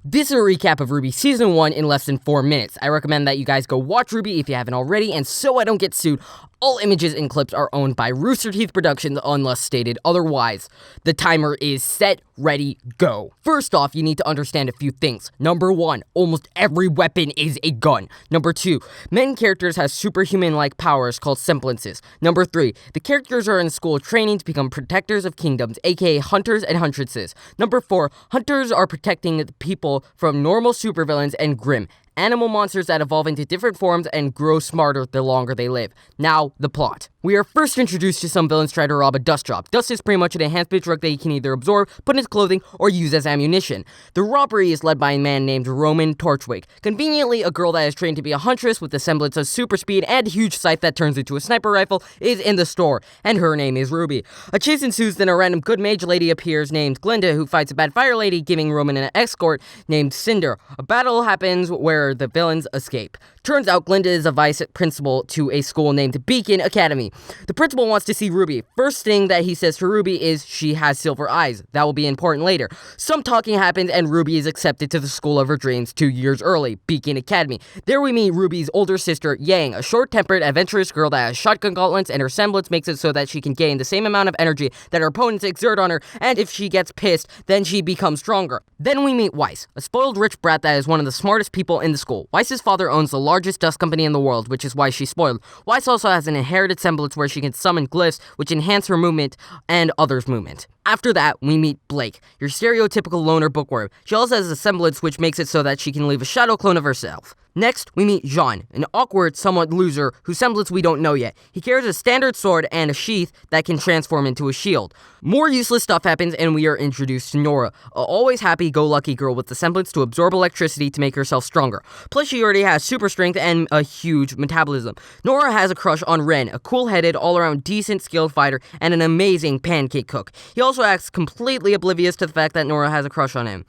This is a recap of RWBY Season 1 in less than 4 minutes. I recommend that you guys go watch RWBY if you haven't already, and so I don't get sued, all images and clips are owned by Rooster Teeth Productions unless stated otherwise. The timer is set, ready, go. First off, you need to understand a few things. Number 1, almost every weapon is a gun. Number 2, main characters have superhuman-like powers called semblances. Number 3, the characters are in school training to become protectors of kingdoms, aka hunters and huntresses. Number 4, hunters are protecting the people from normal supervillains and Grim, animal monsters that evolve into different forms and grow smarter the longer they live. Now, the plot. We are first introduced to some villains trying to rob a dust drop. Dust is pretty much an enhancement drug that you can either absorb, put in his clothing, or use as ammunition. The robbery is led by a man named Roman Torchwick. Conveniently, a girl that is trained to be a huntress with the semblance of super speed and a huge scythe that turns into a sniper rifle is in the store, and her name is Ruby. A chase ensues, then a random good mage lady appears named Glinda who fights a bad fire lady, giving Roman an escort named Cinder. A battle happens where the villains escape. Turns out Glinda is a vice principal to a school named Beacon Academy. The principal wants to see Ruby. First thing that he says to Ruby is she has silver eyes. That will be important later. Some talking happens and Ruby is accepted to the school of her dreams 2 years early, Beacon Academy. There we meet Ruby's older sister, Yang, a short-tempered, adventurous girl that has shotgun gauntlets, and her semblance makes it so that she can gain the same amount of energy that her opponents exert on her, and if she gets pissed, then she becomes stronger. Then we meet Weiss, a spoiled rich brat that is one of the smartest people in the school. Weiss's father owns the largest dust company in the world, which is why she's spoiled. Weiss also has an inherited semblance where she can summon glyphs, which enhance her movement and others' movement. After that, we meet Blake, your stereotypical loner bookworm. She also has a semblance which makes it so that she can leave a shadow clone of herself. Next, we meet Jean, an awkward, somewhat loser, whose semblance we don't know yet. He carries a standard sword and a sheath that can transform into a shield. More useless stuff happens and we are introduced to Nora, a always happy-go-lucky girl with the semblance to absorb electricity to make herself stronger. Plus she already has super strength and a huge metabolism. Nora has a crush on Ren, a cool-headed, all-around decent skilled fighter and an amazing pancake cook. He also acts completely oblivious to the fact that Nora has a crush on him.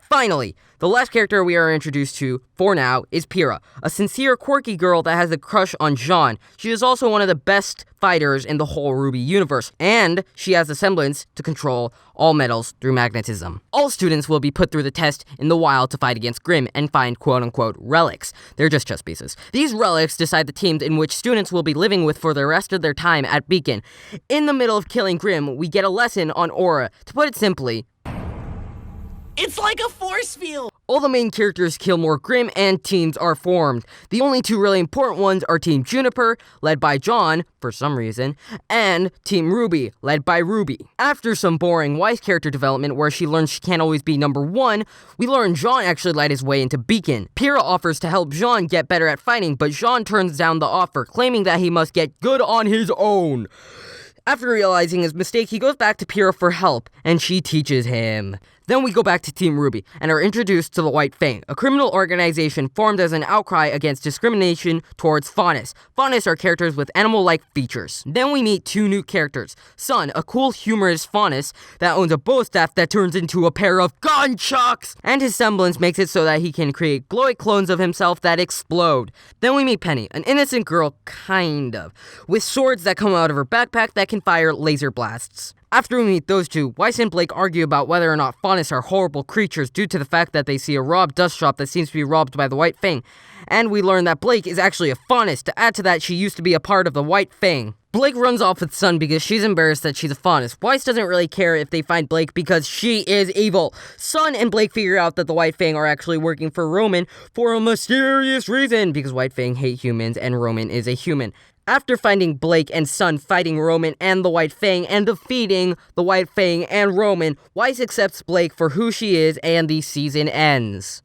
Finally, the last character we are introduced to, for now, is Pyrrha, a sincere, quirky girl that has a crush on Jean. She is also one of the best fighters in the whole RWBY universe, and she has the semblance to control all metals through magnetism. All students will be put through the test in the wild to fight against Grim and find quote-unquote relics. They're just chess pieces. These relics decide the teams in which students will be living with for the rest of their time at Beacon. In the middle of killing Grim, we get a lesson on aura. To put it simply, it's like a force field! All the main characters kill more Grim and teams are formed. The only two really important ones are Team Juniper, led by John, for some reason, and Team RWBY, led by Ruby. After some boring Weiss character development where she learns she can't always be number 1, we learn Jean actually led his way into Beacon. Pyrrha offers to help Jean get better at fighting, but Jean turns down the offer, claiming that he must get good on his own. After realizing his mistake, he goes back to Pyrrha for help, and she teaches him. Then we go back to Team RWBY, and are introduced to the White Fang, a criminal organization formed as an outcry against discrimination towards Faunus. Faunus are characters with animal-like features. Then we meet 2 new characters. Sun, a cool, humorous Faunus that owns a bow staff that turns into a pair of gunchucks, and his semblance makes it so that he can create glowy clones of himself that explode. Then we meet Penny, an innocent girl, kind of, with swords that come out of her backpack that can fire laser blasts. After we meet those two, Weiss and Blake argue about whether or not Faunus are horrible creatures due to the fact that they see a robbed dust shop that seems to be robbed by the White Fang, and we learn that Blake is actually a Faunus. To add to that, she used to be a part of the White Fang. Blake runs off with Sun because she's embarrassed that she's a Faunus. Weiss doesn't really care if they find Blake because she is evil. Sun and Blake figure out that the White Fang are actually working for Roman for a mysterious reason, because White Fang hate humans and Roman is a human. After finding Blake and Sun fighting Roman and the White Fang and defeating the White Fang and Roman, Weiss accepts Blake for who she is and the season ends.